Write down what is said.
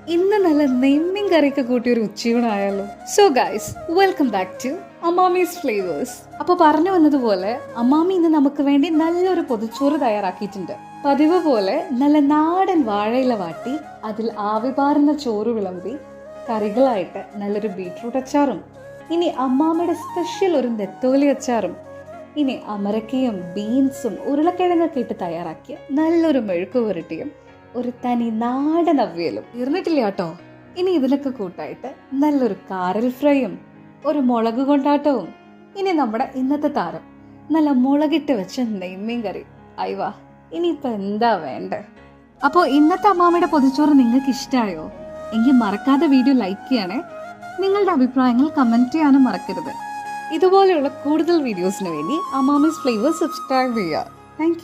ഇന്ന് നല്ല നെയ്മീൻ കറിയൊക്കെ കൂട്ടിയ ഒരു ഉച്ചയൂണായാലോ. So guys, welcome back to Ammamee's flavours. അപ്പോൾ പറഞ്ഞു വന്നതുപോലെ അമ്മാമി ഇന്ന് നമുക്ക് വേണ്ടി നല്ലൊരു പൊതിച്ചോറ് തയ്യാറാക്കിയിട്ടുണ്ട്. പതിവ് പോലെ നല്ല നാടൻ വാഴയില വാട്ടി അതിൽ ആവി പാറുന്ന ചോറ് വിളമ്പി കറികളായിട്ട് നല്ലൊരു ബീട്രൂട്ട് അച്ചാറും, ഇനി അമ്മാമ്മയുടെ സ്പെഷ്യൽ ഒരു നെത്തോലി അച്ചാറും, ഇനി അമരക്കയും ബീൻസും ഉരുളക്കിഴങ്ങൊക്കെ ഇട്ട് തയ്യാറാക്കിയ നല്ലൊരു മെഴുക്ക് പുരട്ടിയും ഒരു തനി നാടൻ അവിയലും തീർന്നിട്ടില്ല കേട്ടോ. ഇനി ഇതിനൊക്കെ കൂട്ടായിട്ട് നല്ലൊരു കാരൽ ഫ്രൈയും ഒരു മുളക് കൊണ്ടാട്ടവും, ഇനി നമ്മുടെ ഇന്നത്തെ താരം നല്ല മുളകിട്ട് വെച്ച നെയ്മീൻ കറി. അയ്വാ, ഇനിയിപ്പോ എന്താ വേണ്ടേ? അപ്പോൾ ഇന്നത്തെ അമ്മാമ്മയുടെ പൊതിച്ചോറ് നിങ്ങൾക്ക് ഇഷ്ടമായോ? എങ്കിൽ മറക്കാതെ വീഡിയോ ലൈക്ക് ചെയ്യണേ. നിങ്ങളുടെ അഭിപ്രായങ്ങൾ കമന്റ് ചെയ്യാനും മറക്കരുത്. ഇതുപോലെയുള്ള കൂടുതൽ വീഡിയോസിന് വേണ്ടി അമ്മാമീസ് ഫ്ലേവേഴ്സ് സബ്സ്ക്രൈബ് ചെയ്യുക. താങ്ക്